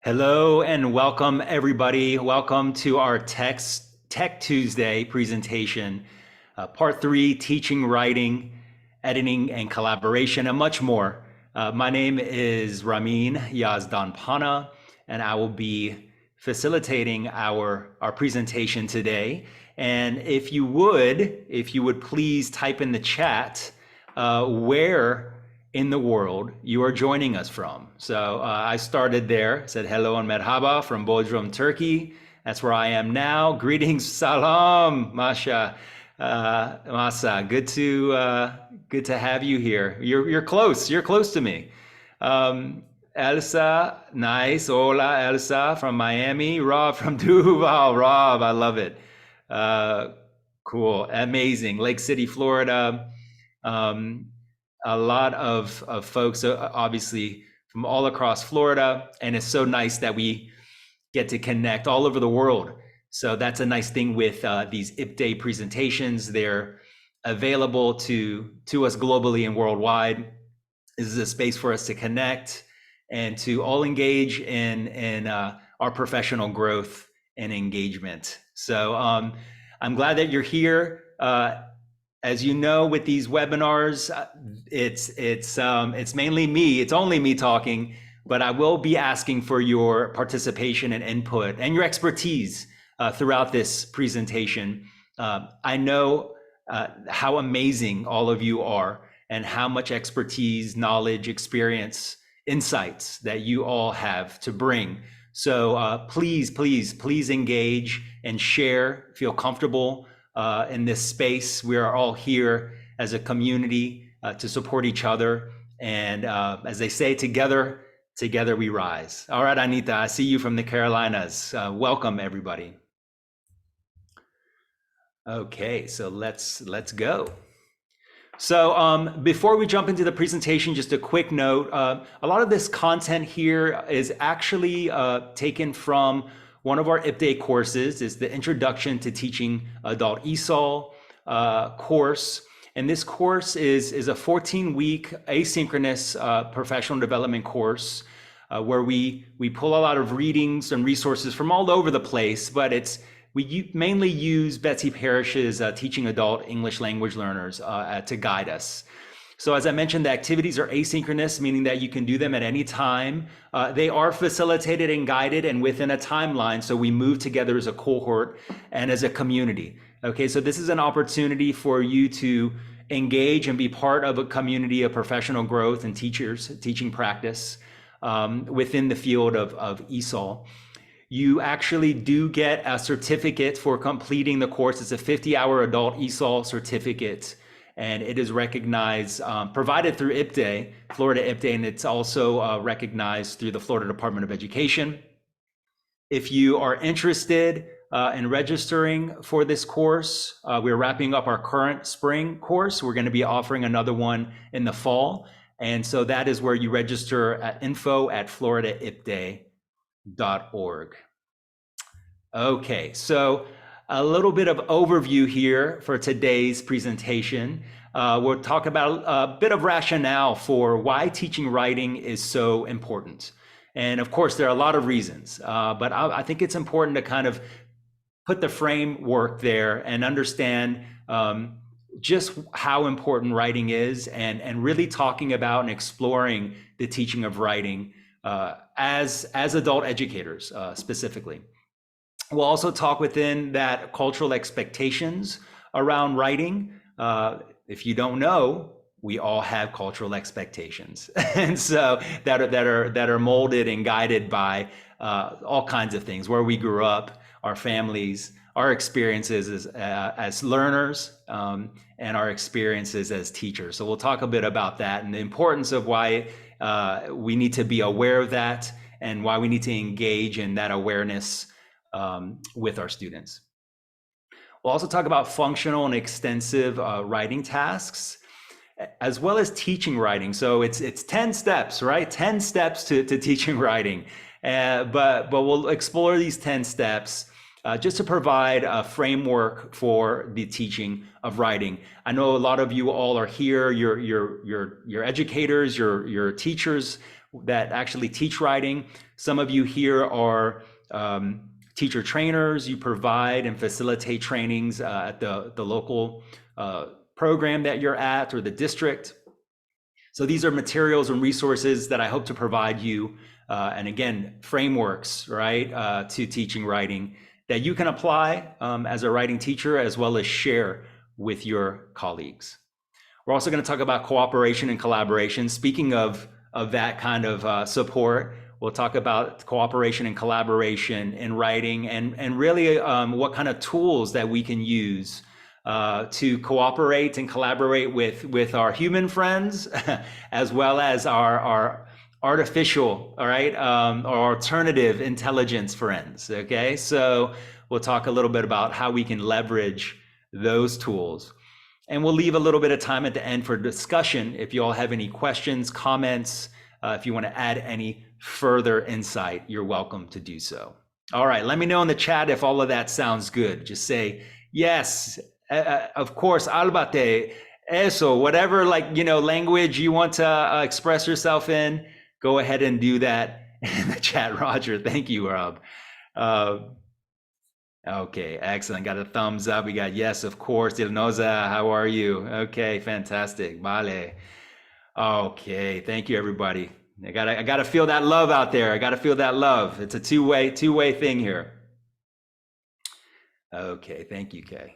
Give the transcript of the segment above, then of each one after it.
Hello and welcome everybody. Welcome to our Tech Tuesday presentation, part three, teaching, writing, editing, and collaboration, and much more. My name is Ramin Yazdanpana, and I will be facilitating our presentation today. And if you would please type in the chat where in the world you are joining us from. So I started there, said hello and merhaba from Bodrum, Turkey. That's where I am now. Greetings, salam, Masha, Masa. Good to have you here. You're close. You're close to me. Elsa, nice. Hola, Elsa from Miami. Rob from Duval. Rob, I love it. Cool, amazing. Lake City, Florida. A lot of folks, obviously, from all across Florida, and it's so nice that we get to connect all over the world. So that's a nice thing with these IP Day presentations. They're available to us globally and worldwide. This is a space for us to connect and to all engage in our professional growth and engagement. So I'm glad that you're here. As you know, with these webinars, it's mainly me. It's only me talking, but I will be asking for your participation and input and your expertise throughout this presentation. I know how amazing all of you are and how much expertise, knowledge, experience, insights that you all have to bring. So please engage and share, feel comfortable in this space. We are all here as a community to support each other. And as they say, together we rise. All right, Anita, I see you from the Carolinas. Welcome, everybody. Okay, so let's go. So before we jump into the presentation, just a quick note. A lot of this content here is actually taken from one of our IP Day courses. Is the Introduction to Teaching Adult ESOL course. And this course is a 14-week asynchronous professional development course where we pull a lot of readings and resources from all over the place, but we mainly use Betsy Parrish's Teaching Adult English Language Learners to guide us. So as I mentioned, the activities are asynchronous, meaning that you can do them at any time. They are facilitated and guided and within a timeline, so we move together as a cohort and as a community. Okay, so this is an opportunity for you to engage and be part of a community of professional growth and teaching practice within the field of ESOL. You actually do get a certificate for completing the course. It's a 50-hour adult ESOL certificate, and it is recognized, provided through IP Day, Florida IP Day, and it's also recognized through the Florida Department of Education. If you are interested in registering for this course, we're wrapping up our current spring course. We're going to be offering another one in the fall. And so that is where you register at info@floridaipday.org. Okay, so a little bit of overview here for today's presentation. We'll talk about a bit of rationale for why teaching writing is so important. And of course, there are a lot of reasons, but I think it's important to kind of put the framework there and understand just how important writing is and really talking about and exploring the teaching of writing as adult educators specifically. We'll also talk within that cultural expectations around writing. If you don't know, we all have cultural expectations, and so that are molded and guided by all kinds of things, where we grew up, our families, our experiences as learners, and our experiences as teachers. So we'll talk a bit about that and the importance of why we need to be aware of that and why we need to engage in that awareness with our students. We'll also talk about functional and extensive writing tasks, as well as teaching writing. So it's 10 steps, right? 10 steps to teaching writing. But we'll explore these 10 steps just to provide a framework for the teaching of writing. I know a lot of you all are here, you're educators, you're teachers that actually teach writing. Some of you here are teacher trainers. You provide and facilitate trainings at the local program that you're at or the district. So these are materials and resources that I hope to provide you, and again, frameworks, right, to teaching writing that you can apply as a writing teacher, as well as share with your colleagues. We're also going to talk about cooperation and collaboration. Speaking of that kind of support, we'll talk about cooperation and collaboration in writing, and really what kind of tools that we can use to cooperate and collaborate with our human friends, as well as our artificial, all right, or alternative intelligence friends, okay? So we'll talk a little bit about how we can leverage those tools. And we'll leave a little bit of time at the end for discussion. If you all have any questions, comments, if you want to add any further insight, you're welcome to do so. All right, let me know in the chat if all of that sounds good. Just say, yes, of course, albate, eso, whatever language you want to express yourself in, go ahead and do that in the chat, Roger. Thank you, Rob. Okay, excellent. Got a thumbs up. We got yes, of course. Dilnoza, how are you? Okay, fantastic. Vale. Okay, thank you, everybody. I gotta feel that love out there. I gotta feel that love. It's a two-way thing here. Okay, thank you, Kay.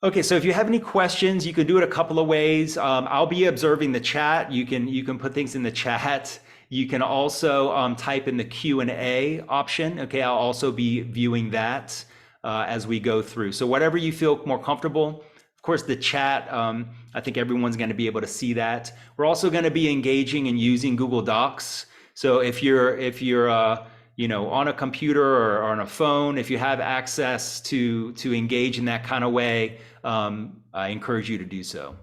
Okay, so if you have any questions, you can do it a couple of ways. I'll be observing the chat. You can put things in the chat. You can also type in the Q&A option. Okay, I'll also be viewing that as we go through. So whatever you feel more comfortable. Of course, the chat, I think everyone's going to be able to see that. We're also going to be engaging and using Google Docs. So if you're on a computer or on a phone, if you have access to engage in that kind of way, I encourage you to do so.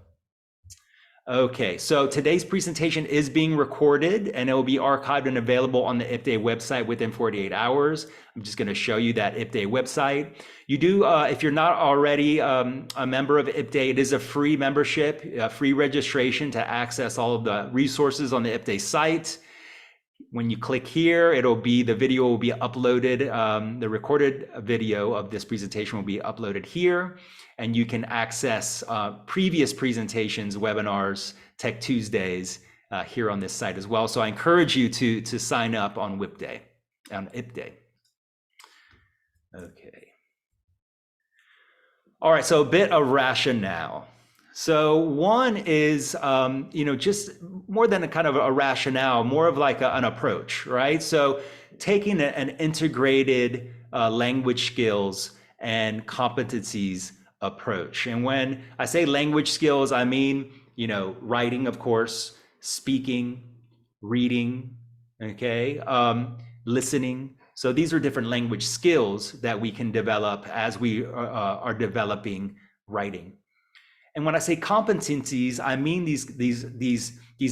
Okay, so today's presentation is being recorded and it will be archived and available on the IPDAY website within 48 hours. I'm just going to show you that IPDAY website. You do, if you're not already a member of IPDAY, it is a free membership, free registration to access all of the resources on the IPDAY site. When you click here, the video will be uploaded. The recorded video of this presentation will be uploaded here, and you can access previous presentations, webinars, Tech Tuesdays here on this site as well. So I encourage you to sign up on IPDAY. Okay. All right, so a bit of rationale. So one is, just more than a kind of a rationale, more of like an approach, right? So taking an integrated language skills and competencies approach. And when I say language skills, I mean, writing, of course, speaking, reading, okay, listening. So these are different language skills that we can develop as we are developing writing. And when I say competencies, I mean these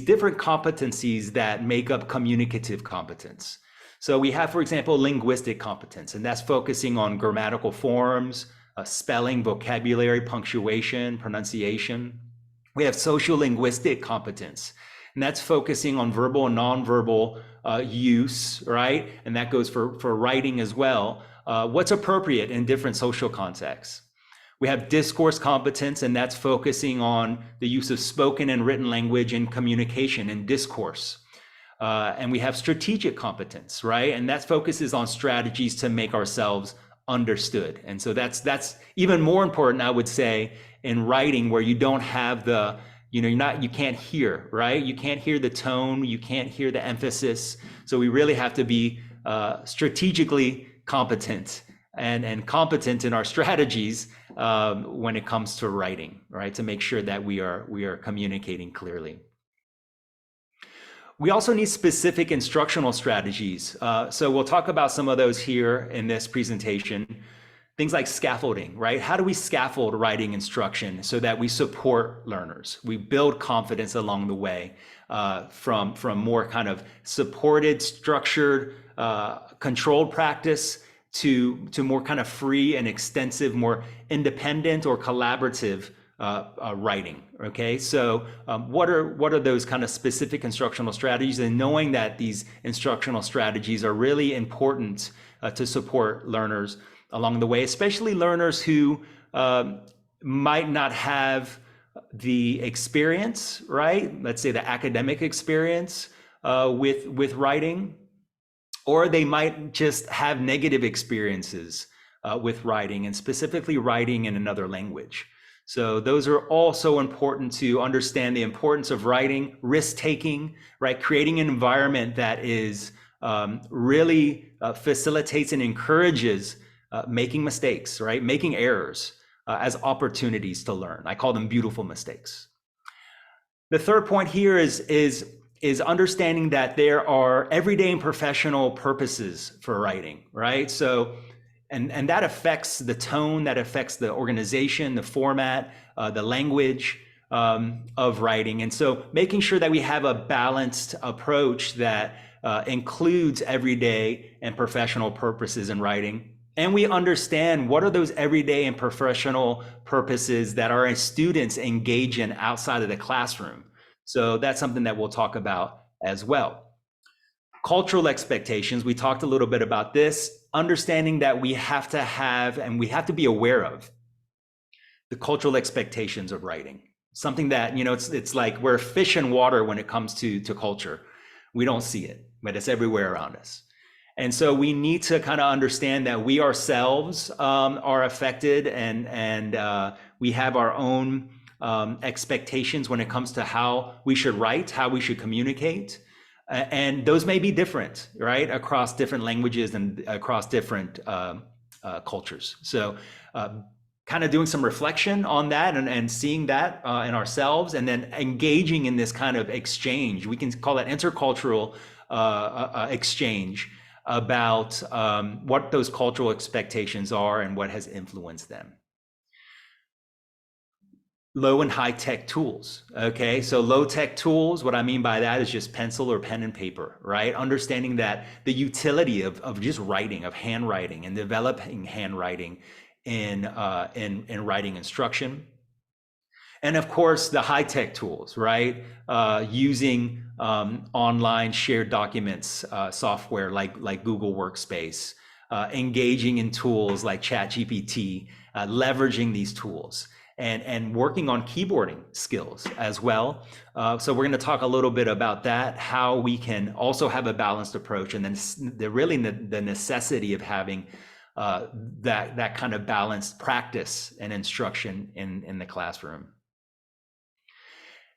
different competencies that make up communicative competence. So we have, for example, linguistic competence, and that's focusing on grammatical forms, spelling, vocabulary, punctuation, pronunciation. We have social linguistic competence, and that's focusing on verbal and nonverbal use, right? And that goes for writing as well. What's appropriate in different social contexts. We have discourse competence, and that's focusing on the use of spoken and written language in communication and discourse. And we have strategic competence, right? And that focuses on strategies to make ourselves understood. And so that's even more important, I would say, in writing, where you don't have the, you can't hear, right? You can't hear the tone, you can't hear the emphasis. So we really have to be strategically competent and competent in our strategies when it comes to writing, right? To make sure that we are communicating clearly. We also need specific instructional strategies. So we'll talk about some of those here in this presentation. Things like scaffolding, right? How do we scaffold writing instruction so that we support learners? We build confidence along the way from more kind of supported, structured, controlled practice to more kind of free and extensive, more independent or collaborative writing. Okay, so what are those kind of specific instructional strategies, and knowing that these instructional strategies are really important to support learners along the way, especially learners who might not have the experience, right? Let's say the academic experience with writing, or they might just have negative experiences with writing, and specifically writing in another language. So those are also important to understand: the importance of writing, risk taking, right? Creating an environment that is really facilitates and encourages making mistakes, right? Making errors as opportunities to learn. I call them beautiful mistakes. The third point here is understanding that there are everyday and professional purposes for writing, right? So, and that affects the tone, that affects the organization, the format, the language of writing. And so making sure that we have a balanced approach that includes everyday and professional purposes in writing. And we understand what are those everyday and professional purposes that our students engage in outside of the classroom. So that's something that we'll talk about as well. Cultural expectations, we talked a little bit about this, understanding that we have to have and we have to be aware of the cultural expectations of writing. Something that, you know, it's like we're fish in water when it comes to culture. We don't see it, but it's everywhere around us. And so we need to kind of understand that we ourselves are affected, and we have our own expectations when it comes to how we should write, how we should communicate. And those may be different, right, across different languages and across different cultures. So kind of doing some reflection on that and seeing that in ourselves, and then engaging in this kind of exchange. We can call that intercultural exchange about what those cultural expectations are and what has influenced them. Low and high tech tools. Okay, so low tech tools, what I mean by that is just pencil or pen and paper, right? Understanding that the utility of just writing, of handwriting, and developing handwriting in writing instruction. And of course, the high tech tools, right? Using online shared documents software like Google Workspace, engaging in tools like ChatGPT, leveraging these tools. And working on keyboarding skills as well. So we're going to talk a little bit about that, how we can also have a balanced approach, and then the necessity of having that kind of balanced practice and instruction in the classroom.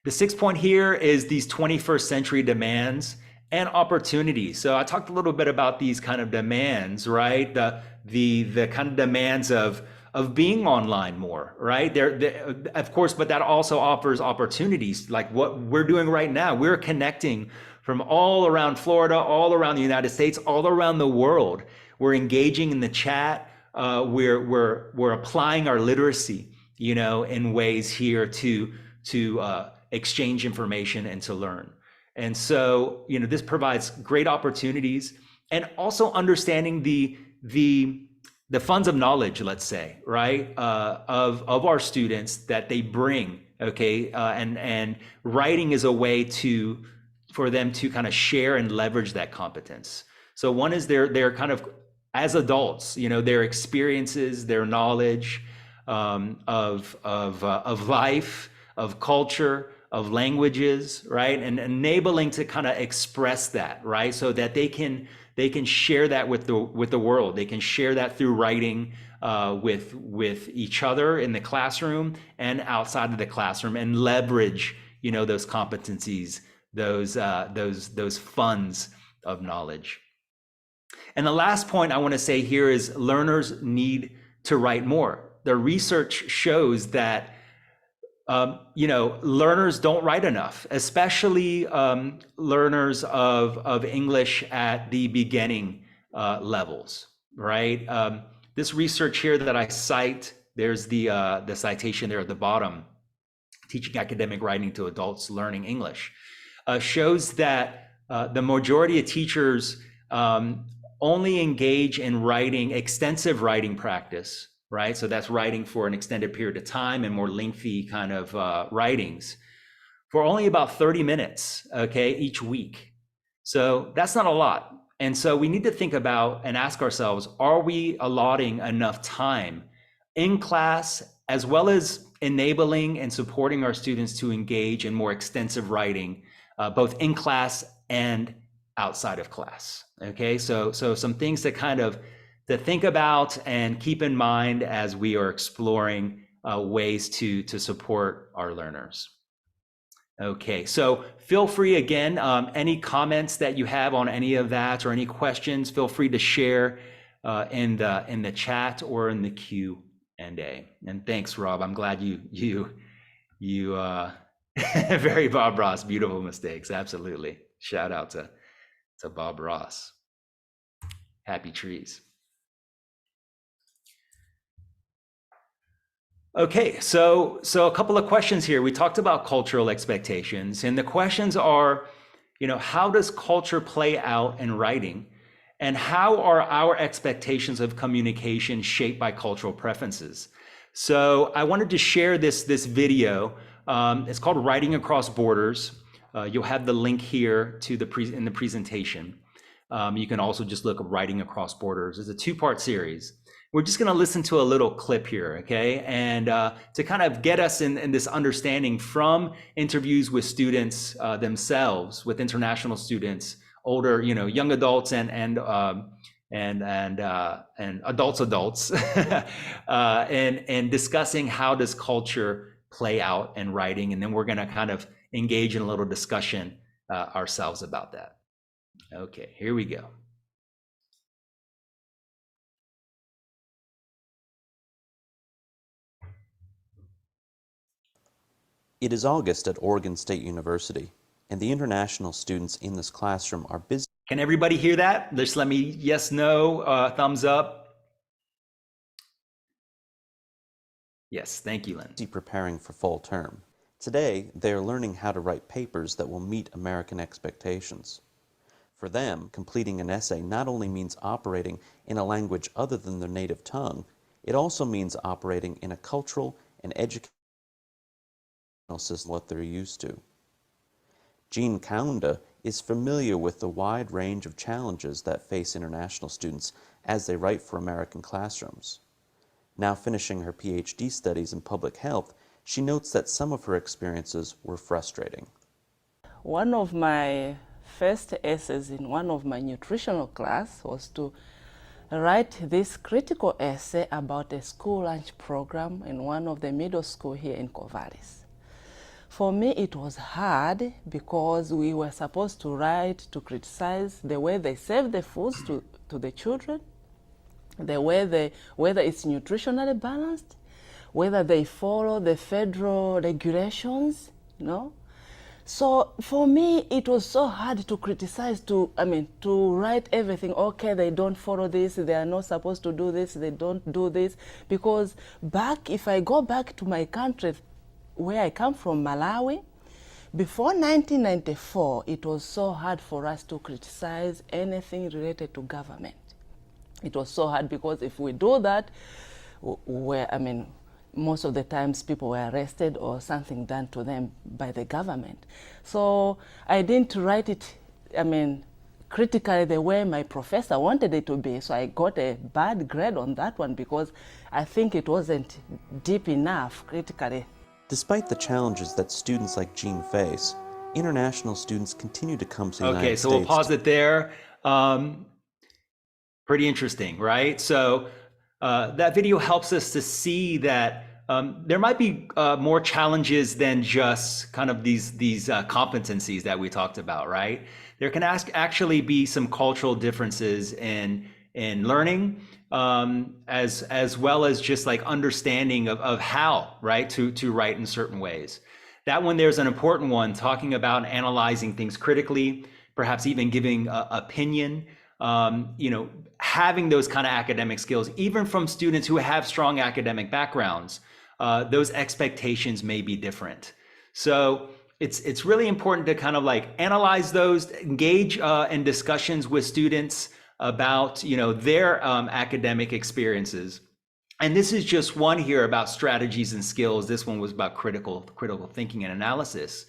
The sixth point here is these 21st century demands and opportunities. So I talked a little bit about these kind of demands, right? The kind of demands of being online more, right? Of course, but that also offers opportunities, like what we're doing right now. We're connecting from all around Florida, all around the United States, all around the world. We're engaging in the chat. We're applying our literacy, you know, in ways here to exchange information and to learn. And so, you know, this provides great opportunities, and also understanding the funds of knowledge, let's say, right, of our students that they bring, okay, and writing is a way for them to kind of share and leverage that competence. So one is their kind of, as adults, you know, their experiences, their knowledge of life, of culture, of languages, right, and enabling to kind of express that, right, so that they can share that with the world. They can share that through writing with each other in the classroom and outside of the classroom, and leverage, you know, those competencies, those funds of knowledge. And the last point I want to say here is learners need to write more. The research shows that you know, learners don't write enough, especially learners of English at the beginning levels, right? This research here that I cite, there's the citation there at the bottom, Teaching Academic Writing to Adults Learning English, shows that the majority of teachers only engage in writing, extensive writing practice, right? So that's writing for an extended period of time and more lengthy kind of writings for only about 30 minutes, okay, each week. So that's not a lot. And so we need to think about and ask ourselves, are we allotting enough time in class, as well as enabling and supporting our students to engage in more extensive writing, both in class and outside of class? Okay, so some things to think about and keep in mind as we are exploring ways to support our learners. Okay, so feel free again, any comments that you have on any of that or any questions, feel free to share in the chat or in the Q&A. And thanks, Rob. I'm glad you very Bob Ross, beautiful mistakes. Absolutely. Shout out to Bob Ross. Happy trees. Okay, so a couple of questions here. We talked about cultural expectations, and the questions are, how does culture play out in writing? And how are our expectations of communication shaped by cultural preferences? So I wanted to share this video. It's called Writing Across Borders. You'll have the link here to in the presentation. You can also just look up Writing Across Borders. It's a two-part series. We're just going to listen to a little clip here, okay? And to kind of get us in this understanding from interviews with students themselves, with international students, older, young adults and adults, and discussing how does culture play out in writing, and then we're going to kind of engage in a little discussion ourselves about that. Okay, here we go. It is August at Oregon State University, and the international students in this classroom are busy. Can everybody hear that? Just let me yes, no, thumbs up. Yes, thank you, Lynn. Preparing for fall term. Today, they are learning how to write papers that will meet American expectations. For them, completing an essay not only means operating in a language other than their native tongue, it also means operating in a cultural and educational system what they're used to. Jean Kaunda is familiar with the wide range of challenges that face international students as they write for American classrooms. Now finishing her PhD studies in public health, she notes that some of her experiences were frustrating. One of my first essays in one of my nutritional class was to write this critical essay about a school lunch program in one of the middle school here in Corvallis. For me, it was hard because we were supposed to write to criticize the way they serve the foods to the children, the way whether it's nutritionally balanced, whether they follow the federal regulations, So for me, it was so hard to criticize, to write everything. Okay, they don't follow this, they are not supposed to do this, they don't do this. Because if I go back to my country, where I come from, Malawi, before 1994, it was so hard for us to criticize anything related to government. It was so hard because if we do that, most of the times people were arrested or something done to them by the government. So I didn't write it, critically the way my professor wanted it to be. So I got a bad grade on that one because I think it wasn't deep enough critically. Despite the challenges that students like Jean face, international students continue to come to the United States. Okay, so we'll pause it there. Pretty interesting, right? So that video helps us to see that there might be more challenges than just kind of these competencies that we talked about, right? There can actually be some cultural differences in learning, as well as just like understanding of how, right, to write in certain ways. That one, there's an important one talking about analyzing things critically, perhaps even giving opinion, having those kind of academic skills, even from students who have strong academic backgrounds. Those expectations may be different. So it's really important to kind of like analyze those, engage in discussions with students about, their academic experiences. And this is just one here about strategies and skills. This one was about critical thinking and analysis.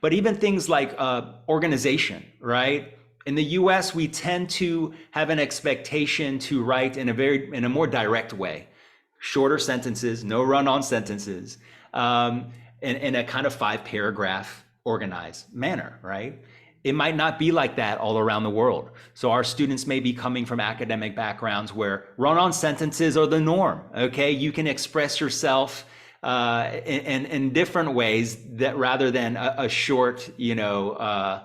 But even things like organization, right? In the US, we tend to have an expectation to write in a more direct way, shorter sentences, no run-on sentences, in a kind of 5-paragraph organized manner, right? It might not be like that all around the world. So our students may be coming from academic backgrounds where run-on sentences are the norm, okay? You can express yourself in different ways that rather than a short, a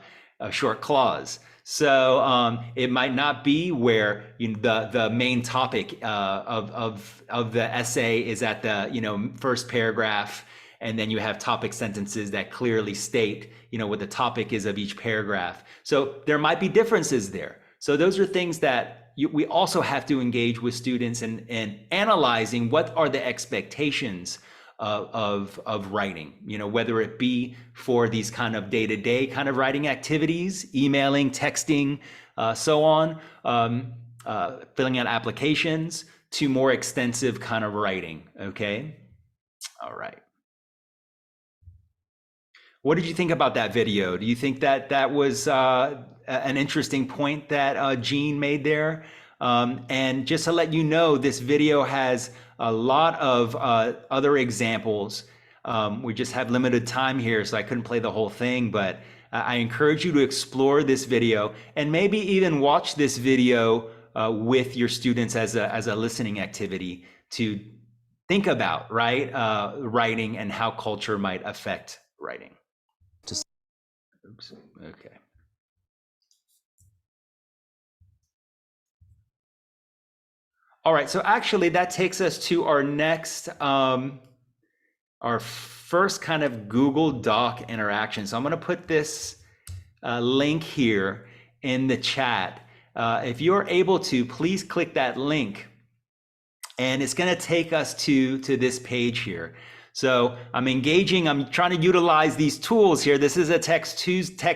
short clause. So it might not be where the main topic of the essay is at the first paragraph, and then you have topic sentences that clearly state what the topic is of each paragraph. So there might be differences there. So those are things that we also have to engage with students in analyzing what are the expectations of writing, whether it be for these kind of day-to-day kind of writing activities, emailing, texting, so on, filling out applications, to more extensive kind of writing, okay? All right. What did you think about that video? Do you think that that was an interesting point that Jean made there? And just to let you know, this video has a lot of other examples. We just have limited time here, so I couldn't play the whole thing, but I encourage you to explore this video and maybe even watch this video with your students as a listening activity to think about, right, writing and how culture might affect writing. Oops, okay. All right, so actually that takes us to our next, our first kind of Google Doc interaction. So I'm gonna put this link here in the chat. If you're able to, please click that link, and it's gonna take us to this page here. So I'm trying to utilize these tools here. This is a Tech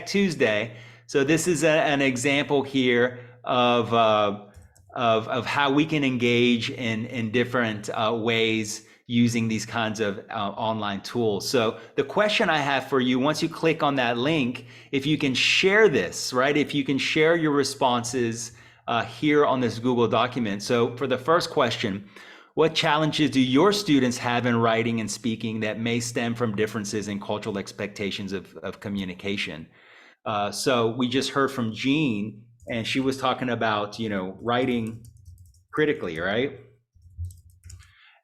Tuesday. So this is an example here of how we can engage in different ways using these kinds of online tools. So the question I have for you, once you click on that link, if you can share this, right? If you can share your responses here on this Google document. So for the first question, what challenges do your students have in writing and speaking that may stem from differences in cultural expectations of communication? So we just heard from Jean, and she was talking about, writing critically, right?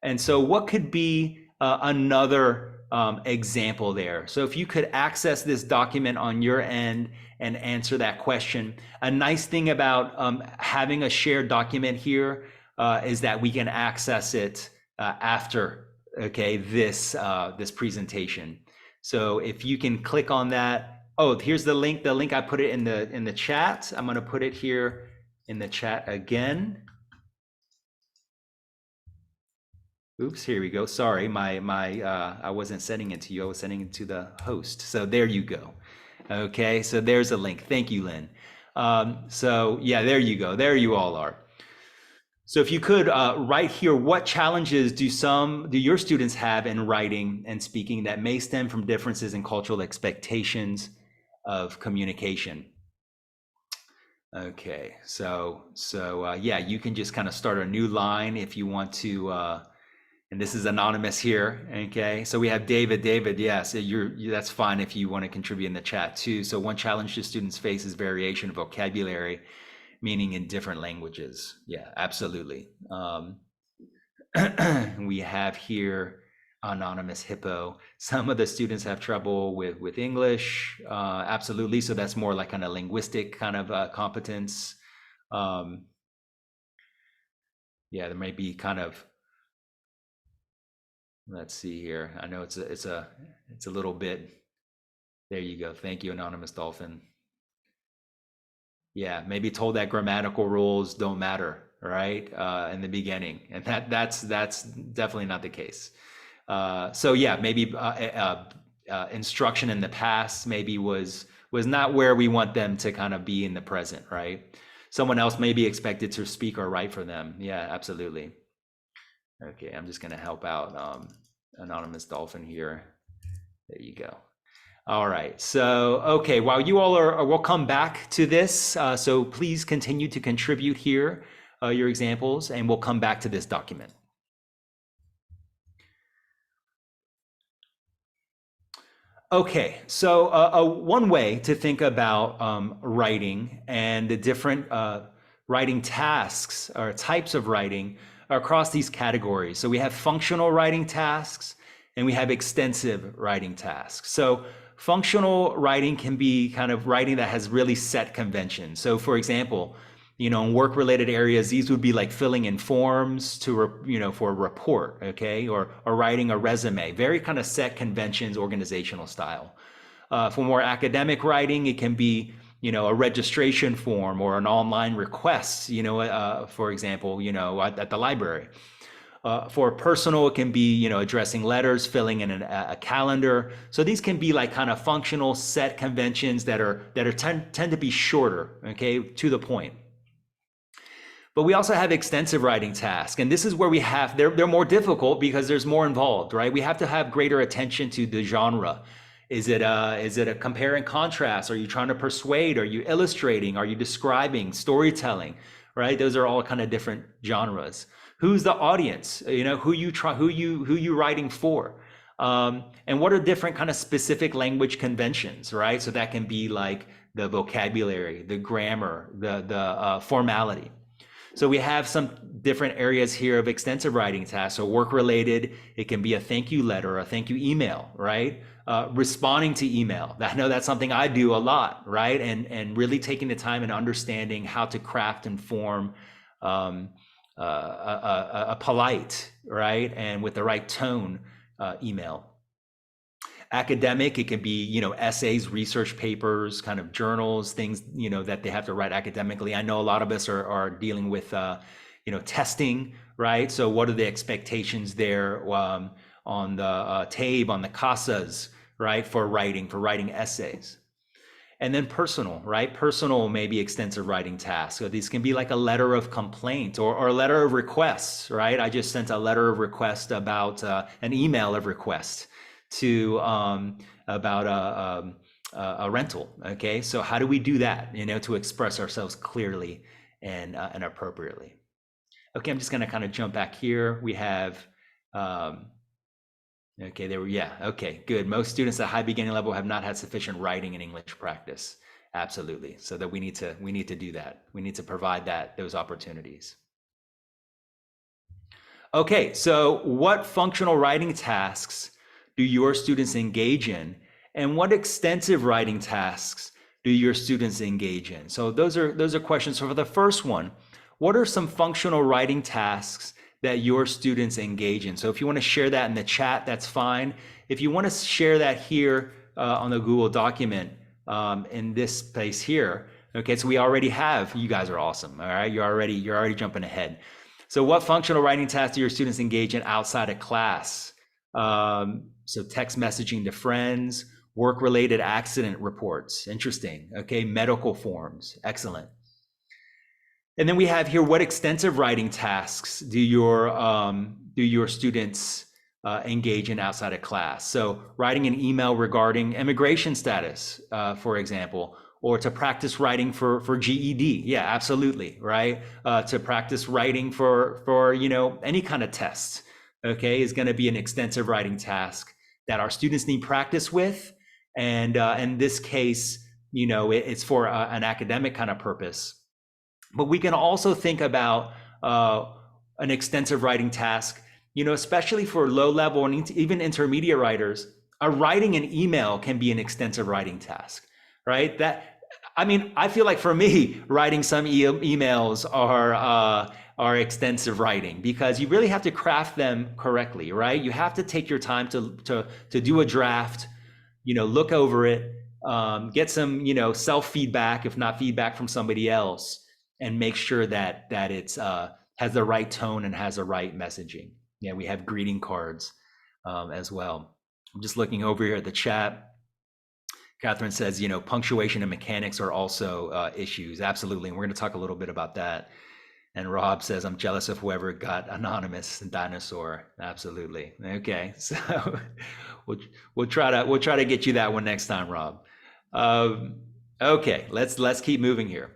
And so what could be another example there? So if you could access this document on your end and answer that question. A nice thing about having a shared document here is that we can access it after, okay, this presentation. So if you can click on that. Oh, here's the link. The link, I put it in the chat. I'm gonna put it here in the chat again. Oops, here we go. Sorry, I wasn't sending it to you. I was sending it to the host. So there you go. Okay, so there's a link. Thank you, Lynn. So yeah, there you go. There you all are. So if you could write here, what challenges do your students have in writing and speaking that may stem from differences in cultural expectations of communication? Okay, so yeah, you can just kind of start a new line if you want to, and this is anonymous here. Okay, so we have David. Yes, that's fine if you want to contribute in the chat too. So one challenge the students face is variation of vocabulary, meaning in different languages. Yeah, absolutely. We have here anonymous hippo. Some of the students have trouble with English. Absolutely. So that's more like kind of linguistic kind of competence. Yeah, there may be kind of, let's see here. I know it's a little bit. There you go. Thank you, anonymous dolphin. Yeah, maybe told that grammatical rules don't matter, right? In the beginning, and that's definitely not the case. So yeah, maybe instruction in the past maybe was not where we want them to kind of be in the present, right? someone else may be expected to speak or write for them. Yeah, absolutely. Okay, I'm just gonna help out Anonymous Dolphin here. There you go. All right, so, okay, while you all we'll come back to this, so please continue to contribute here, your examples, and we'll come back to this document. Okay, so one way to think about writing and the different writing tasks or types of writing across these categories. So we have functional writing tasks and we have extensive writing tasks. So functional writing can be kind of writing that has really set conventions. So for example, you know, in work-related areas, these would be like filling in forms to, you know, for a report, okay, or writing a resume, very kind of set conventions, organizational style. For more academic writing, it can be, you know, a registration form or an online request, you know, for example, you know, at the library. For personal, it can be, you know, addressing letters, filling in a calendar. So these can be like kind of functional set conventions that tend to be shorter, okay, to the point. But we also have extensive writing tasks, and this is where we have, they're more difficult because there's more involved, right? We have to have greater attention to the genre. Is it a compare and contrast? Are you trying to persuade? Are you illustrating? Are you describing, storytelling, right? Those are all kind of different genres. Who's the audience? You know, who you writing for? And what are different kind of specific language conventions, right? So that can be like the vocabulary, the grammar, the formality. So we have some different areas here of extensive writing tasks. So work related, it can be a thank you letter, a thank you email, right? Responding to email. I know that's something I do a lot, right? And really taking the time and understanding how to craft and form a polite, right? And with the right tone email. Academic, it can be, you know, essays, research papers, kind of journals, things, you know, that they have to write academically. I know a lot of us are dealing with, you know, testing, right? So what are the expectations there on the TABE, on the CASAs, right? For writing essays. And then personal, right? Personal, maybe extensive writing tasks. So these can be like a letter of complaint or a letter of requests, right? I just sent a letter of request about an email of request to about a rental. Okay, so how do we do that? You know, to express ourselves clearly and appropriately. Okay, I'm just going to kind of jump back here. We have okay, there we okay, good. Most students at high beginning level have not had sufficient writing and English practice. Absolutely. So that we need to do that. We need to provide those opportunities. Okay, so what functional writing tasks do your students engage in? And what extensive writing tasks do your students engage in? So those are questions. So for the first one, what are some functional writing tasks that your students engage in? So if you want to share that in the chat, that's fine. If you want to share that here on the Google document in this place here, okay, so we already have, you guys are awesome, all right? You're already jumping ahead. So what functional writing tasks do your students engage in outside of class? So text messaging to friends, work-related accident reports, interesting, okay, medical forms, excellent. And then we have here, what extensive writing tasks do your students engage in outside of class? So writing an email regarding immigration status, for example, or to practice writing for GED, yeah, absolutely, right? To practice writing for you know, any kind of test, okay, is going to be an extensive writing task that our students need practice with. And in this case, you know, it's for an academic kind of purpose. But we can also think about an extensive writing task, you know, especially for low level and even intermediate writers. Writing an email can be an extensive writing task, right? I mean, I feel like for me, writing some emails are extensive writing because you really have to craft them correctly, right? You have to take your time to do a draft, you know, look over it, get some, you know, self-feedback, if not feedback from somebody else, and make sure that it's has the right tone and has the right messaging. Yeah, we have greeting cards as well. I'm just looking over here at the chat. Catherine says, punctuation and mechanics are also issues. Absolutely. And we're going to talk a little bit about that. And Rob says, I'm jealous of whoever got anonymous and dinosaur. Absolutely. Okay. So we'll try to get you that one next time, Rob. Okay, let's keep moving here.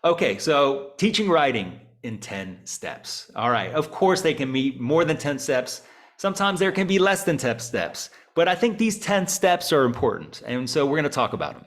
Okay, so teaching writing in 10 steps. All right, of course they can be more than 10 steps. Sometimes there can be less than 10 steps, but I think these 10 steps are important. And so we're gonna talk about them.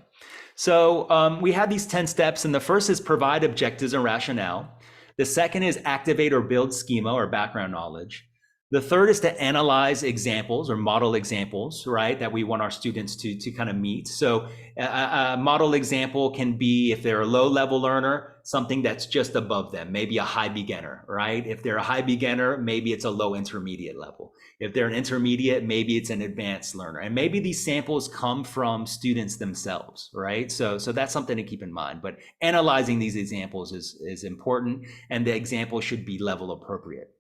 So we have these 10 steps, and the first is provide objectives and rationale. The second is activate or build schema or background knowledge. The third is to analyze examples or model examples, right, that we want our students to kind of meet. So a model example can be, if they're a low-level learner, something that's just above them, maybe a high beginner, right? If they're a high beginner, maybe it's a low intermediate level. If they're an intermediate, maybe it's an advanced learner. And maybe these samples come from students themselves, right? So that's something to keep in mind. But analyzing these examples is important, and the example should be level appropriate.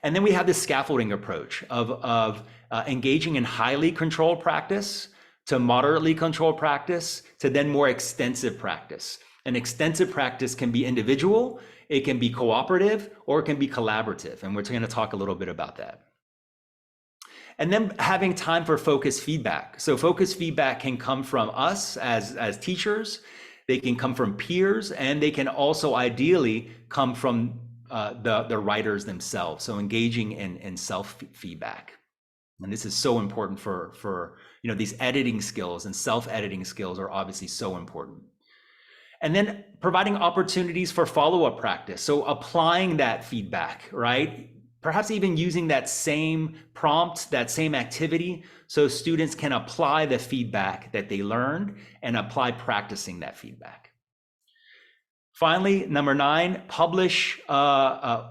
And then we have this scaffolding approach of engaging in highly controlled practice to moderately controlled practice to then more extensive practice. And extensive practice can be individual, it can be cooperative, or it can be collaborative. And we're going to talk a little bit about that. And then having time for focused feedback. So focused feedback can come from us as teachers, they can come from peers, and they can also ideally come from the writers themselves. So engaging in self-feedback. And this is so important for these editing skills, and self-editing skills are obviously so important. And then providing opportunities for follow-up practice. So applying that feedback, right? Perhaps even using that same prompt, that same activity, so students can apply the feedback that they learned and apply practicing that feedback. Finally, number 9, publish to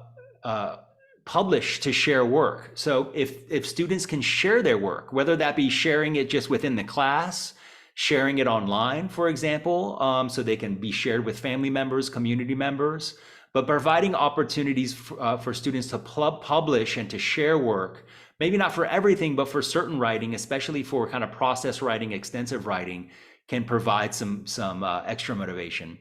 share work. So if students can share their work, whether that be sharing it just within the class, sharing it online, for example, so they can be shared with family members, community members, but providing opportunities for students to publish and to share work, maybe not for everything, but for certain writing, especially for kind of process writing, extensive writing, can provide some extra motivation.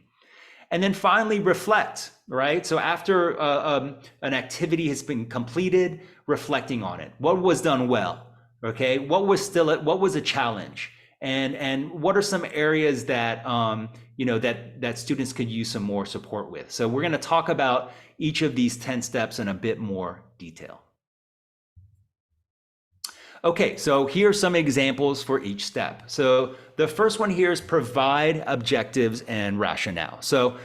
And then finally, reflect, right? So after an activity has been completed, reflecting on it. What was done well, okay? What was a challenge? And what are some areas that, that students could use some more support with? So we're gonna talk about each of these 10 steps in a bit more detail. Okay, so here are some examples for each step. So the first one here is provide objectives and rationale. So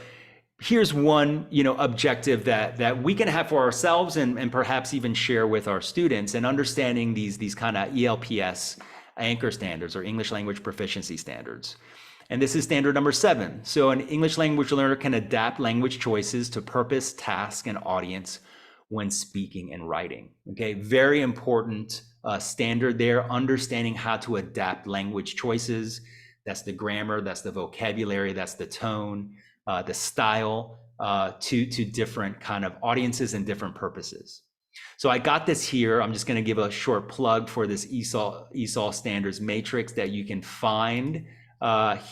here's one, objective that we can have for ourselves and perhaps even share with our students, and understanding these kind of ELPS anchor standards or English language proficiency standards. And this is standard number 7. So an English language learner can adapt language choices to purpose, task, and audience when speaking and writing. Okay, very important standard there, understanding how to adapt language choices. That's the grammar, that's the vocabulary, that's the tone, the style to different kind of audiences and different purposes. So I got this here. I'm just going to give a short plug for this ESOL standards matrix that you can find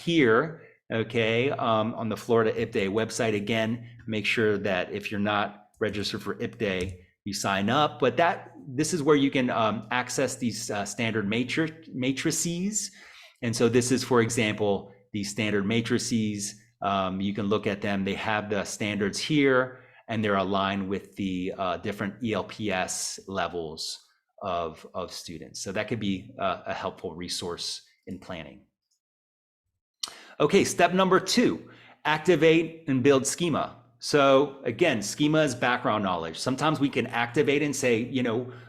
here, okay, on the Florida IPDA website. Again, make sure that if you're not registered for IPDA, you sign up. But this is where you can access these standard matrices. And so this is, for example, these standard matrices. You can look at them. They have the standards here, and they're aligned with the different ELPS levels of students. So that could be a helpful resource in planning. Okay, step number 2, activate and build schema. So again, schema is background knowledge. Sometimes we can activate and say,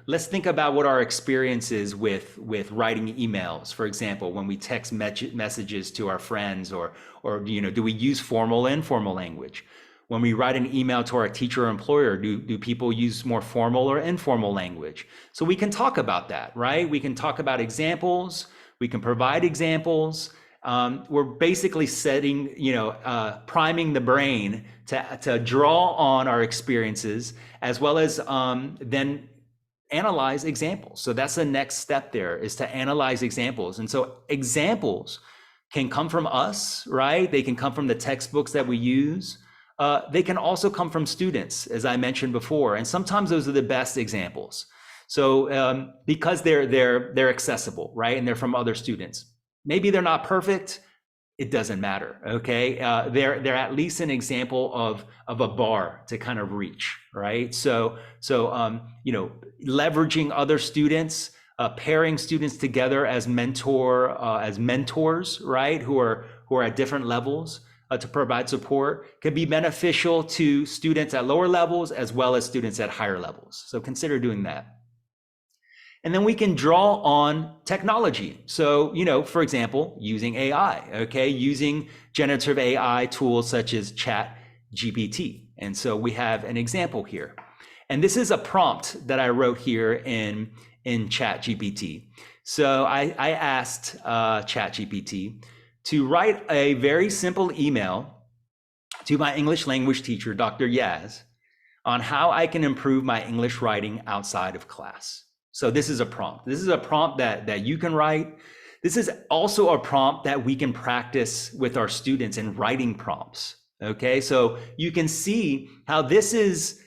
let's think about what our experience is with writing emails. For example, when we text messages to our friends, or do we use formal and informal language? When we write an email to our teacher or employer, do people use more formal or informal language? So we can talk about that, right? We can talk about examples. We can provide examples. We're basically setting, priming the brain to draw on our experiences, as well as then analyze examples. So that's the next step there, is to analyze examples. And so examples can come from us, right? They can come from the textbooks that we use. They can also come from students, as I mentioned before. And sometimes those are the best examples. So because they're accessible, right? And they're from other students. Maybe they're not perfect. It doesn't matter, okay? They're at least an example of a bar to kind of reach, right? So you know, leveraging other students, pairing students together as mentors, right? Who are at different levels to provide support can be beneficial to students at lower levels as well as students at higher levels. So consider doing that. And then we can draw on technology. So, you know, for example, using AI, okay, using generative AI tools such as Chat GPT. And so we have an example here. And this is a prompt that I wrote here in Chat GPT. So I asked Chat GPT to write a very simple email to my English language teacher, Dr. Yaz, on how I can improve my English writing outside of class. So this is a prompt. This is a prompt that you can write. This is also a prompt that we can practice with our students in writing prompts. Okay, so you can see how this is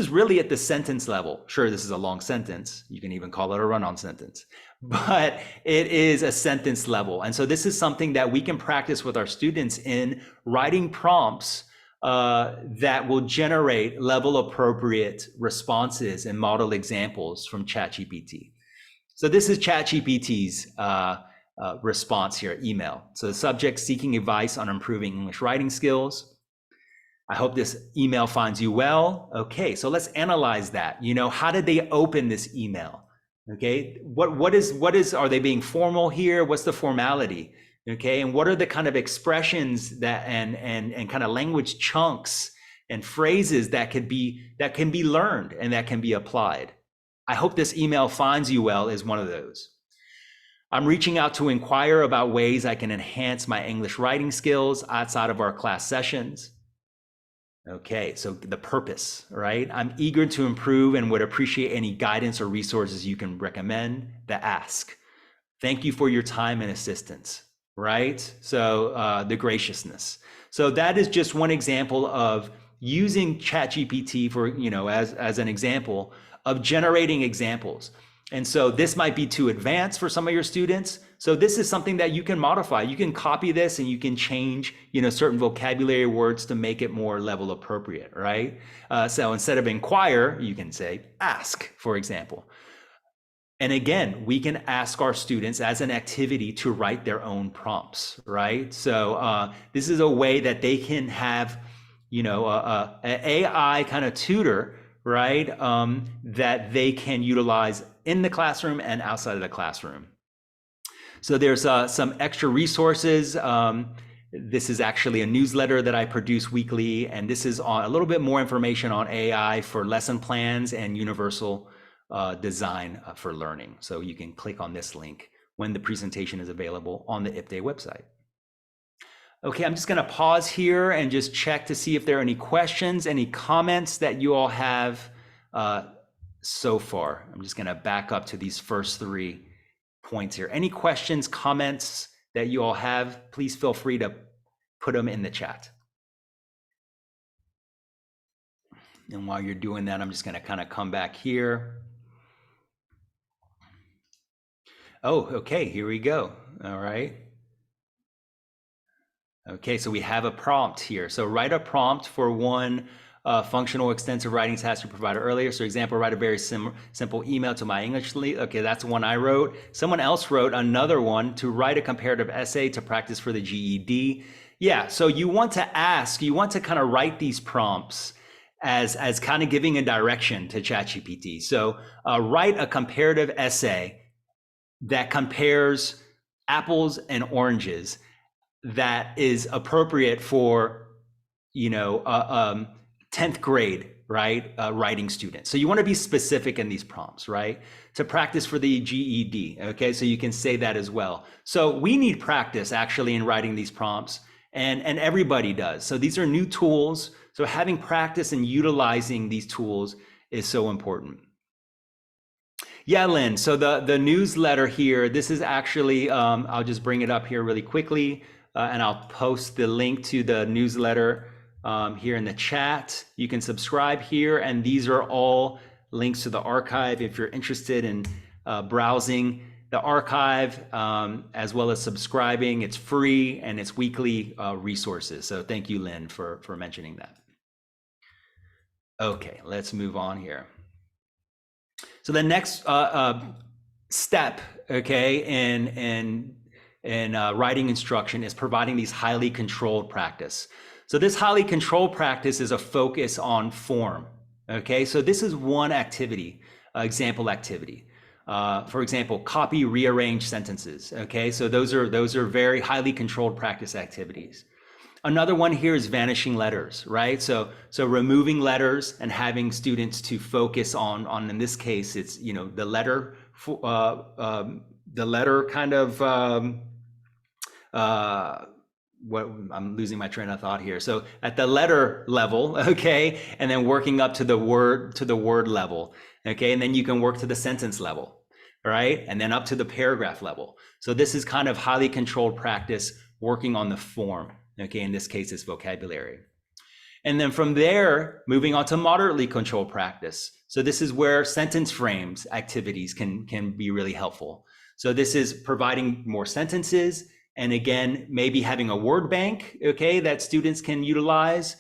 really at the sentence level. Sure, this is a long sentence. You can even call it a run-on sentence, but it is a sentence level. And so this is something that we can practice with our students in writing prompts that will generate level appropriate responses and model examples from ChatGPT. So this is ChatGPT's response here, email. So the subject, seeking advice on improving English writing skills. I hope this email finds you well. Okay, so let's analyze that. You know, how did they open this email? Okay, what is, are they being formal here? What's the formality? Okay, and what are the kind of expressions that and kind of language chunks and phrases that can be learned and that can be applied? I hope this email finds you well is one of those. I'm reaching out to inquire about ways I can enhance my English writing skills outside of our class sessions. Okay, so the purpose, right? I'm eager to improve and would appreciate any guidance or resources you can recommend. The ask. Thank you for your time and assistance. Right? So the graciousness. So that is just one example of using ChatGPT for, you know, as an example of generating examples. And so this might be too advanced for some of your students. So this is something that you can modify. You can copy this and you can change, you know, certain vocabulary words to make it more level appropriate, right? So instead of inquire, you can say ask, for example. And again, we can ask our students as an activity to write their own prompts, right? So this is a way that they can have, you know, an AI kind of tutor, right? That they can utilize in the classroom and outside of the classroom. So there's some extra resources. This is actually a newsletter that I produce weekly, and this is on a little bit more information on AI for lesson plans and universal design for learning. So you can click on this link when the presentation is available on the IPDAY website. Okay, I'm just going to pause here and just check to see if there are any questions, any comments that you all have so far. I'm just going to back up to these first 3 points here. Any questions, comments that you all have, please feel free to put them in the chat. And while you're doing that, I'm just going to kind of come back here. Oh, okay, here we go. All right. Okay, so we have a prompt here. So write a prompt for one functional extensive writing task you provided earlier. So example, write a very simple email to my English lead. Okay, that's one I wrote. Someone else wrote another one to write a comparative essay to practice for the GED. Yeah, so you want to ask, you want to kind of write these prompts as kind of giving a direction to ChatGPT. So write a comparative essay that compares apples and oranges that is appropriate for, you know, 10th grade, right, writing students. So you want to be specific in these prompts, right, to practice for the GED. Okay, so you can say that as well. So we need practice actually in writing these prompts, and everybody does. So these are new tools. So having practice and utilizing these tools is so important. Yeah, Lynn. So the newsletter here, this is actually, I'll just bring it up here really quickly, and I'll post the link to the newsletter here in the chat. You can subscribe here, and these are all links to the archive if you're interested in browsing the archive, as well as subscribing. It's free and it's weekly resources. So thank you, Lynn, for mentioning that. Okay, let's move on here. So the next step, okay, in writing instruction is providing these highly controlled practice. So this highly controlled practice is a focus on form, okay? So this is one activity, example activity. For example, copy, rearrange sentences, okay? So those are very highly controlled practice activities. Another one here is vanishing letters, right? So removing letters and having students to focus on in this case, it's, the letter kind of, what I'm losing my train of thought here. So at the letter level, okay, and then working up to the word level, okay, and then you can work to the sentence level, right, and then up to the paragraph level. So this is kind of highly controlled practice working on the form. Okay, in this case, it's vocabulary. And then from there, moving on to moderately controlled practice. So this is where sentence frames activities can be really helpful. So this is providing more sentences, and again, maybe having a word bank, okay, that students can utilize.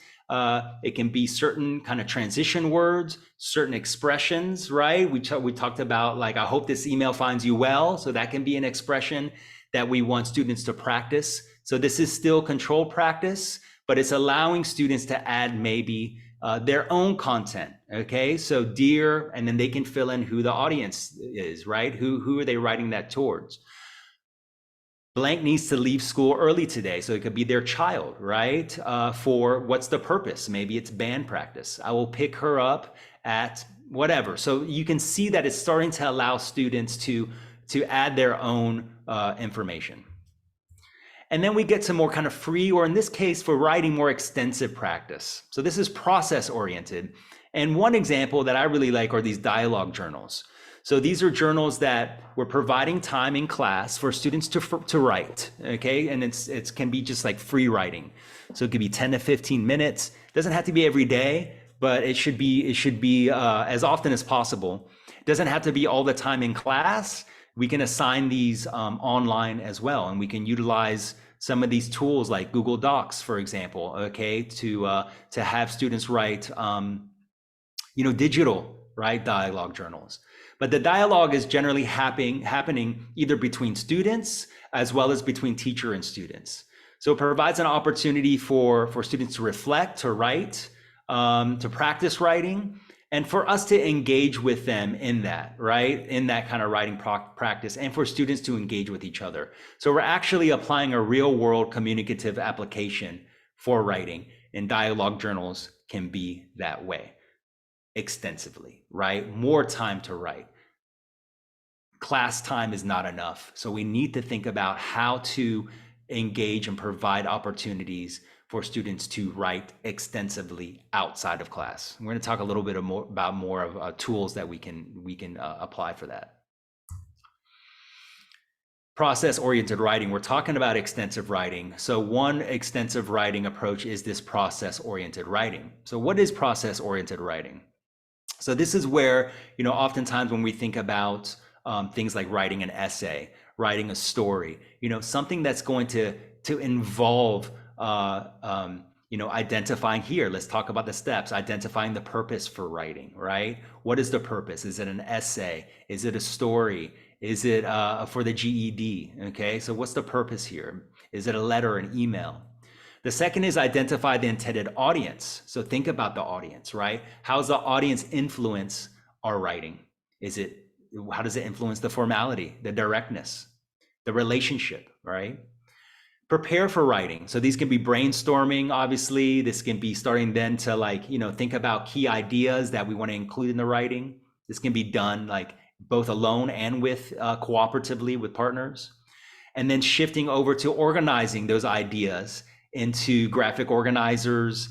It can be certain kind of transition words, certain expressions, right? We talked about, like, I hope this email finds you well. So that can be an expression that we want students to practice. So this is still controlled practice, but it's allowing students to add maybe their own content, okay? So dear, and then they can fill in who the audience is, right? Who are they writing that towards? Blank needs to leave school early today. So it could be their child, right? For what's the purpose? Maybe it's band practice. I will pick her up at whatever. So you can see that it's starting to allow students to add their own information. And then we get to more kind of free, or in this case, for writing, more extensive practice. So this is process oriented. And one example that I really like are these dialogue journals. So these are journals that we're providing time in class for students to write, okay? And it can be just like free writing. So it could be 10 to 15 minutes. It doesn't have to be every day, but it should be as often as possible. It doesn't have to be all the time in class. We can assign these online as well, and we can utilize some of these tools like Google Docs, for example, okay, to have students write, digital, right, dialogue journals. But the dialogue is generally happening either between students as well as between teacher and students. So it provides an opportunity for students to reflect, to write, to practice writing, and for us to engage with them in that, right? In that kind of writing practice, and for students to engage with each other. So we're actually applying a real world communicative application for writing, and dialogue journals can be that way extensively, right? More time to write. Class time is not enough. So we need to think about how to engage and provide opportunities for students to write extensively outside of class. We're going to talk a little bit about more of tools that we can apply for that. Process-oriented writing. We're talking about extensive writing. So one extensive writing approach is this process-oriented writing. So what is process-oriented writing? So this is where, oftentimes when we think about things like writing an essay, writing a story, something that's going to involve identifying here. Let's talk about the steps, identifying the purpose for writing, right? What is the purpose? Is it an essay? Is it a story? Is it for the GED? Okay, so what's the purpose here? Is it a letter, an email? The second is identify the intended audience. So think about the audience, right? How's the audience influence our writing? How does it influence the formality, the directness, the relationship, right? Prepare for writing. So these can be brainstorming, obviously. This can be starting then to think about key ideas that we want to include in the writing. This can be done like both alone and with cooperatively with partners. And then shifting over to organizing those ideas into graphic organizers,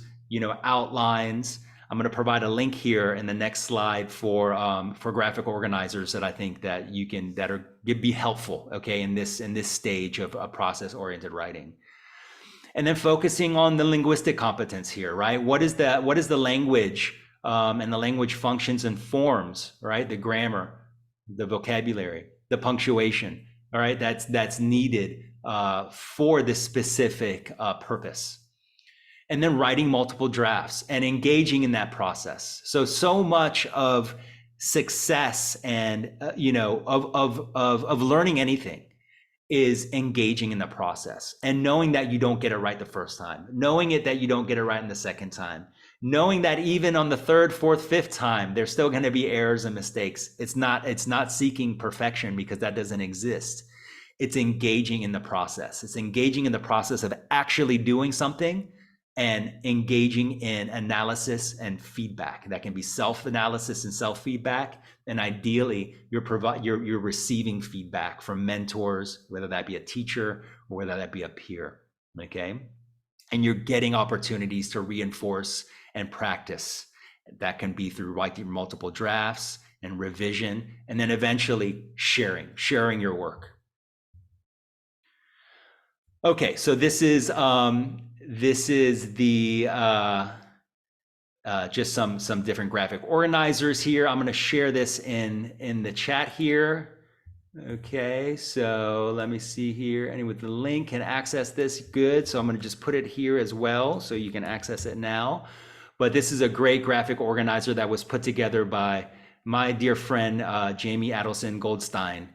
outlines, I'm going to provide a link here in the next slide for graphic organizers that I think that you can, that are be helpful, okay, in this stage of process-oriented writing. And then focusing on the linguistic competence here, right? What is the language and the language functions and forms, right? The grammar, the vocabulary, the punctuation, all right? That's needed for this specific purpose. And then writing multiple drafts and engaging in that process. So much of success and of learning anything is engaging in the process and knowing that you don't get it right the first time, knowing that you don't get it right in the second time, knowing that even on the third, fourth, fifth time, there's still going to be errors and mistakes. It's not seeking perfection, because that doesn't exist. It's engaging in the process. It's engaging in the process of actually doing something and engaging in analysis and feedback. That can be self-analysis and self-feedback. And ideally, you're receiving feedback from mentors, whether that be a teacher or whether that be a peer, okay? And you're getting opportunities to reinforce and practice. That can be through writing multiple drafts and revision, and then eventually sharing your work. Okay, so this is the just some different graphic organizers here. I'm going to share this in the chat here. Okay, so let me see here. Anyone with the link can access this. Good. So I'm going to just put it here as well, so you can access it now. But this is a great graphic organizer that was put together by my dear friend Jamie Adelson Goldstein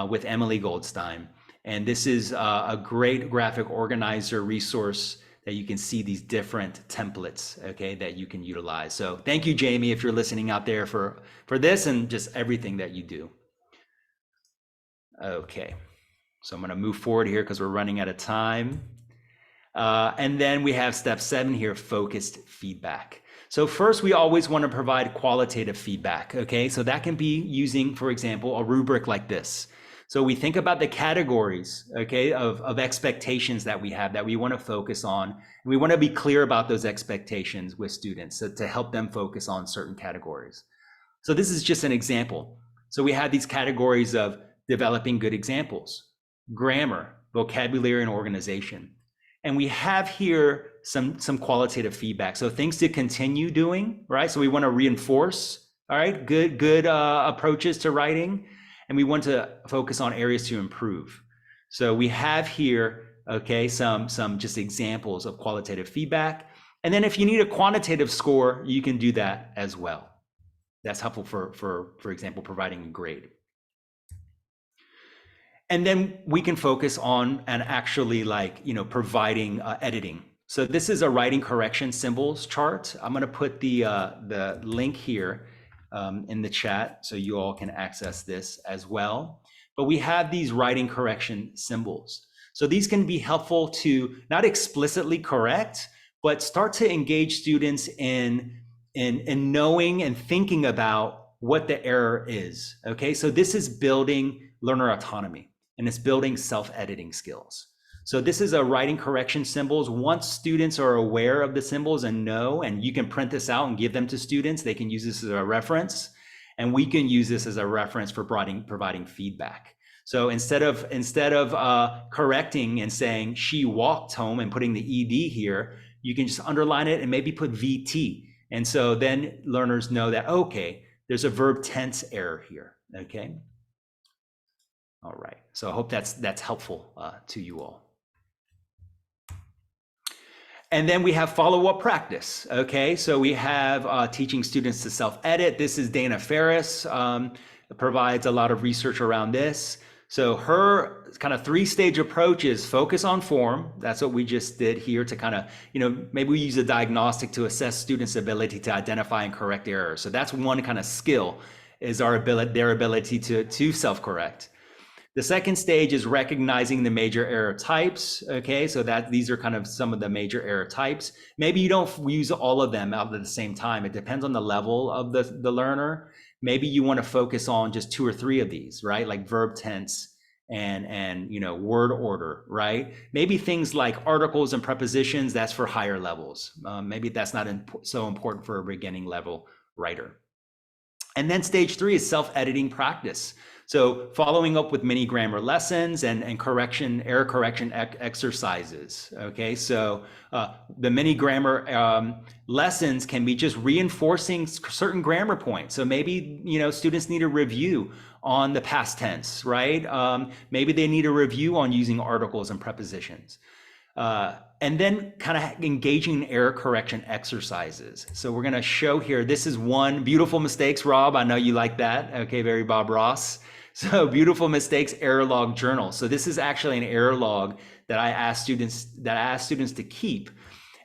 with Emily Goldstein. And this is a great graphic organizer resource that you can see these different templates, okay, that you can utilize. So thank you, Jamie, if you're listening out there for this and just everything that you do. Okay, so I'm going to move forward here because we're running out of time. And then we have step 7 here, focused feedback. So first, we always want to provide qualitative feedback, okay? So that can be using, for example, a rubric like this. So we think about the categories, okay, of expectations that we have that we want to focus on. And we want to be clear about those expectations with students to help them focus on certain categories. So this is just an example. So we have these categories of developing good examples, grammar, vocabulary, and organization. And we have here some qualitative feedback. So things to continue doing, right? So we want to reinforce, all right, good approaches to writing. And we want to focus on areas to improve. So we have here, okay, some just examples of qualitative feedback. And then if you need a quantitative score, you can do that as well. That's helpful for example, providing a grade. And then we can focus on and actually providing editing. So this is a writing correction symbols chart. I'm going to put the link here in the chat so you all can access this as well. But we have these writing correction symbols. So these can be helpful to not explicitly correct, but start to engage students in knowing and thinking about what the error is. Okay, so this is building learner autonomy and it's building self-editing skills. So this is a writing correction symbols. Once students are aware of the symbols and know, and you can print this out and give them to students, they can use this as a reference, and we can use this as a reference for providing feedback. So instead of correcting and saying she walked home and putting the ED here, you can just underline it and maybe put VT. And so then learners know that, okay, there's a verb tense error here, okay? All right, so I hope that's helpful to you all. And then we have follow-up practice, okay? So we have teaching students to self-edit. This is Dana Ferris, provides a lot of research around this. So her kind of 3-stage approach is focus on form. That's what we just did here to kind of, maybe we use a diagnostic to assess students' ability to identify and correct errors. So that's one kind of skill, is their ability to self-correct. The second stage is recognizing the major error types. Okay, so these are kind of some of the major error types. Maybe you don't use all of them out at the same time. It depends on the level of the learner. Maybe you want to focus on just 2 or 3 of these, right? Like verb tense and you know, word order, right? Maybe things like articles and prepositions, that's for higher levels. Maybe that's not so important for a beginning level writer. And then stage 3 is self-editing practice. So following up with mini grammar lessons and error correction exercises. Okay, so the mini grammar lessons can be just reinforcing certain grammar points. So maybe, you know, students need a review on the past tense, right? Maybe they need a review on using articles and prepositions. And then kind of engaging in error correction exercises. So we're going to show here, this is one, beautiful mistakes, Rob. I know you like that. Okay, very Bob Ross. So beautiful mistakes error log journal. So this is actually an error log that I ask students to keep.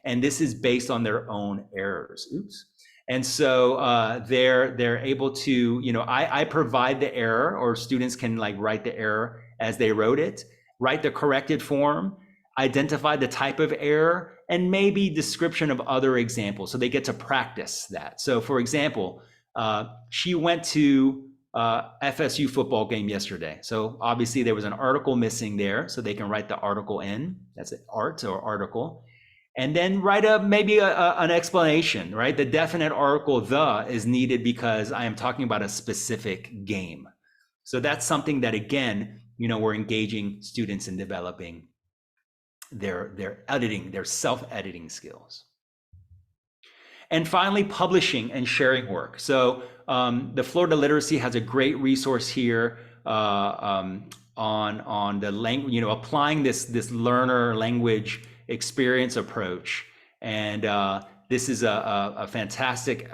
And this is based on their own errors. Oops. And so they're able to, you know, I provide the error, or students can like write the error as they wrote it, write the corrected form, identify the type of error, and maybe description of other examples. So they get to practice that. So for example, she went to FSU football game yesterday. So obviously there was an article missing there. So they can write the article in, that's an art or article. And then write maybe an explanation, right? The definite article the is needed because I am talking about a specific game. So that's something that, again, you know, we're engaging students in developing their editing, their self-editing skills. And finally, publishing and sharing work. So the Florida Literacy has a great resource here on the language, you know, applying this learner language experience approach. And this is a fantastic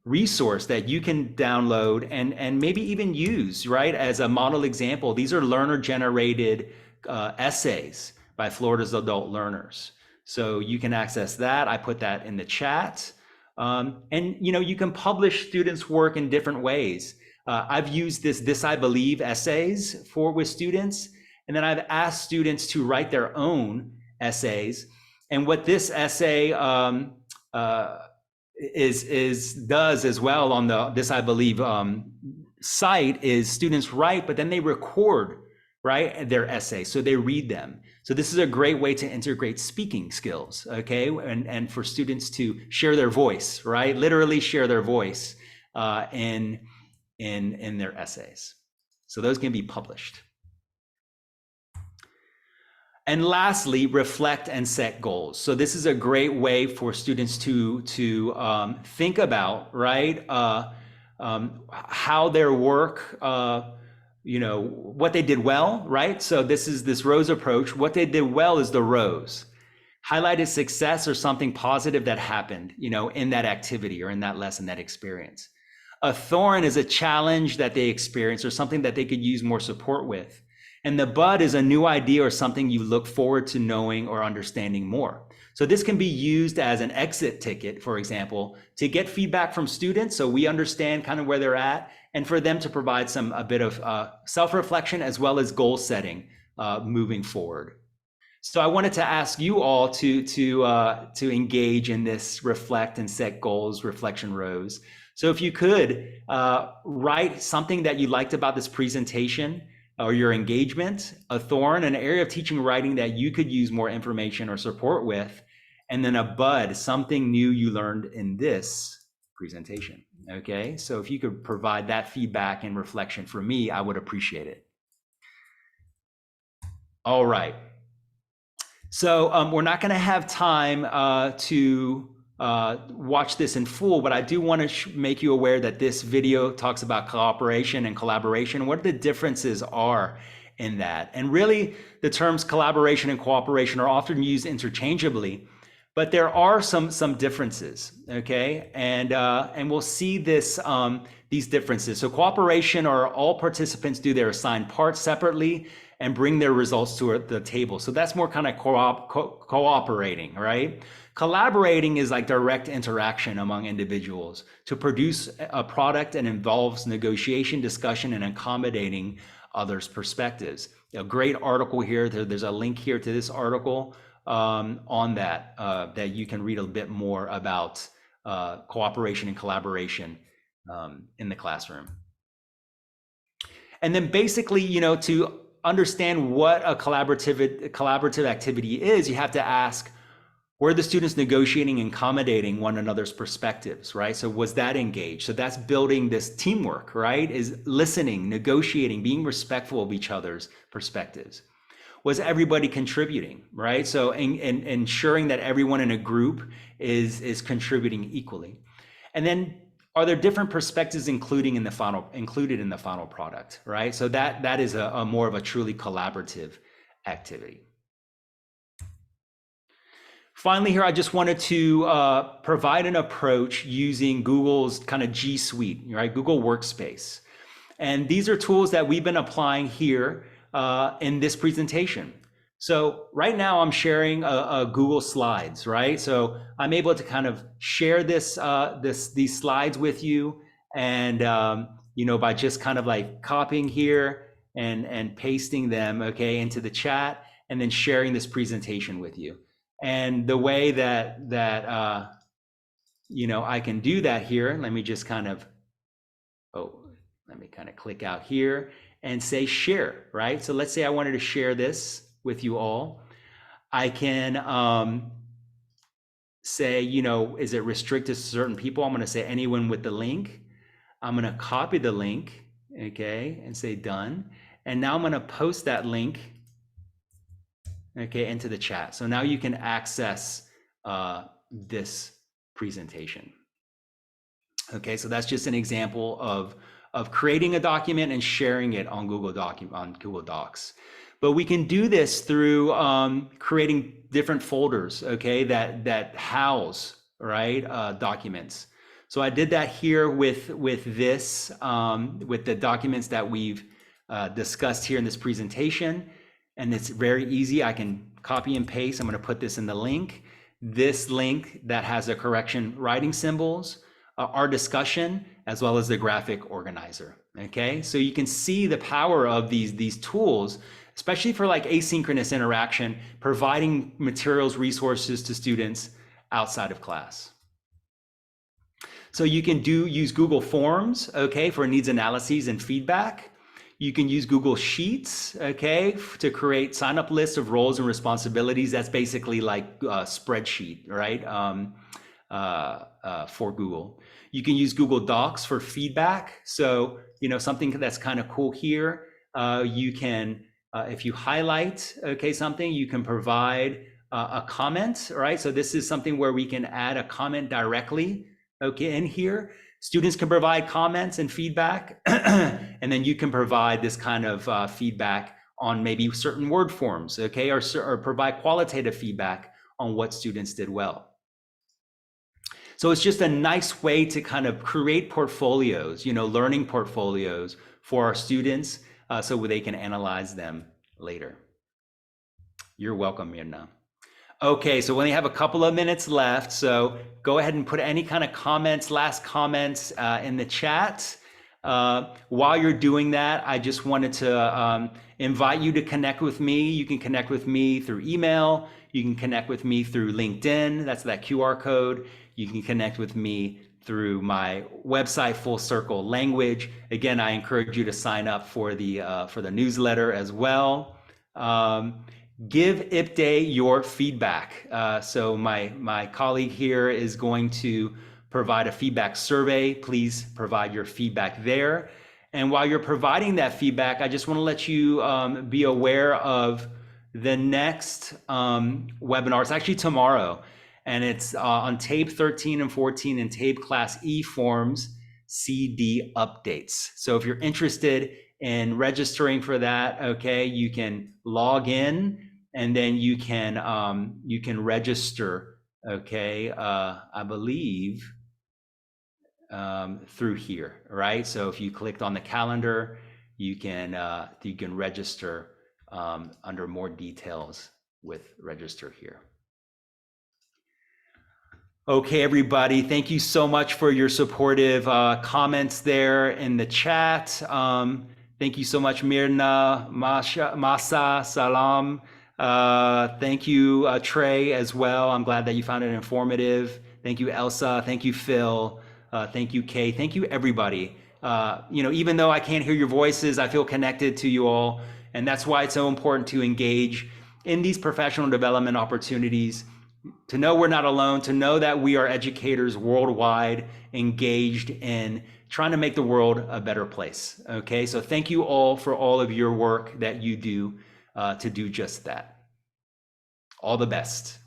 resource that you can download and maybe even use, right, as a model example. These are learner-generated essays by Florida's adult learners. So you can access that. I put that in the chat. And you know, you can publish students' work in different ways. I've used this I believe essays with students, and then I've asked students to write their own essays. And what this essay does as well on the this I believe site is students write, but then they record, right, their essay, so they read them. So this is a great way to integrate speaking skills, okay, and for students to share their voice, right, literally share their voice in their essays. So those can be published. And lastly, reflect and set goals. So this is a great way for students to think about, right, how their work, you know, what they did well, right? So this is this rose approach. What they did well is the rose. Highlighted success or something positive that happened, you know, in that activity or in that lesson, that experience. A thorn is a challenge that they experienced or something that they could use more support with. And the bud is a new idea or something you look forward to knowing or understanding more. So this can be used as an exit ticket, for example, to get feedback from students so we understand kind of where they're at, and for them to provide a bit of self-reflection as well as goal setting moving forward. So I wanted to ask you all to engage in this reflect and set goals reflection rose. So if you could write something that you liked about this presentation or your engagement, a thorn, an area of teaching writing that you could use more information or support with, and then a bud, something new you learned in this presentation. Okay, so if you could provide that feedback and reflection for me, I would appreciate it. All right. So we're not going to have time to watch this in full, but I do want to make you aware that this video talks about cooperation and collaboration, what the differences are in that. And really, the terms collaboration and cooperation are often used interchangeably, but there are some differences, okay? And we'll see these differences. So cooperation are all participants do their assigned parts separately and bring their results to the table. So that's more kind of cooperating, right? Collaborating is like direct interaction among individuals to produce a product and involves negotiation, discussion, and accommodating others' perspectives. A great article here. There's a link here to this article on that that you can read a bit more about cooperation and collaboration in the classroom. And then basically, you know, to understand what a collaborative activity is, you have to ask, were the students negotiating and accommodating one another's perspectives, right? So was that engaged? So that's building this teamwork, right? Is listening, negotiating, being respectful of each other's perspectives. Was everybody contributing, right? So ensuring that everyone in a group is contributing equally. And then are there different perspectives included in the final product, right? So that is a more of a truly collaborative activity. Finally here, I just wanted to provide an approach using Google's kind of G Suite, right? Google Workspace. And these are tools that we've been applying here in this presentation. So right now I'm sharing a Google Slides, right? So I'm able to kind of share these slides with you, and by just kind of like copying here and pasting them, okay, into the chat, and then sharing this presentation with you. And the way that I can do that here, let me just kind of, let me kind of click out here and say share, right? So let's say I wanted to share this with you all. I can say, is it restricted to certain people? I'm going to say anyone with the link. I'm going to copy the link, okay, and say done. And now I'm going to post that link, okay, into the chat. So now you can access this presentation. Okay, so that's just an example of creating a document and sharing it on Google Docs. But we can do this through creating different folders, okay, that house, right, documents. So I did that here with this, with the documents that we've discussed here in this presentation. And it's very easy. I can copy and paste. I'm going to put this in the link. This link that has the correction writing symbols, our discussion, as well as the graphic organizer. Okay, so you can see the power of these tools, especially for like asynchronous interaction, providing materials, resources to students outside of class. So you can use Google Forms, okay, for needs analyses and feedback. You can use Google Sheets, okay, to create sign-up lists of roles and responsibilities. That's basically like a spreadsheet, right, for Google. You can use Google Docs for feedback. So, something that's kind of cool here, you can, if you highlight, okay, something, you can provide a comment, right? So this is something where we can add a comment directly, okay, in here. Students can provide comments and feedback, and then you can provide this kind of feedback on maybe certain word forms, okay, or provide qualitative feedback on what students did well. So it's just a nice way to kind of create portfolios, learning portfolios for our students, so they can analyze them later. You're welcome, Mirna. Okay, so we only have a couple of minutes left, so go ahead and put any kind of comments, last comments in the chat. While you're doing that, I just wanted to invite you to connect with me. You can connect with me through email. You can connect with me through LinkedIn. That's that QR code. You can connect with me through my website, Full Circle Language. Again, I encourage you to sign up for the newsletter as well. Give IPDAY your feedback. So my colleague here is going to provide a feedback survey. Please provide your feedback there. And while you're providing that feedback, I just want to let you be aware of the next webinar. It's actually tomorrow, and it's on tape 13 and 14 and tape class E forms CD updates. So if you're interested in registering for that, okay, you can log in and then you can register, okay, I believe through here, right? So if you clicked on the calendar, you can register under more details with register here. Okay, everybody, thank you so much for your supportive comments there in the chat. Thank you so much, Mirna, Masa, Salam. Thank you, Trey, as well. I'm glad that you found it informative. Thank you, Elsa. Thank you, Phil. Thank you, Kay. Thank you, everybody. Even though I can't hear your voices, I feel connected to you all. And that's why it's so important to engage in these professional development opportunities, to know we're not alone, to know that we are educators worldwide engaged in trying to make the world a better place. Okay, so thank you all for all of your work that you do to do just that. All the best.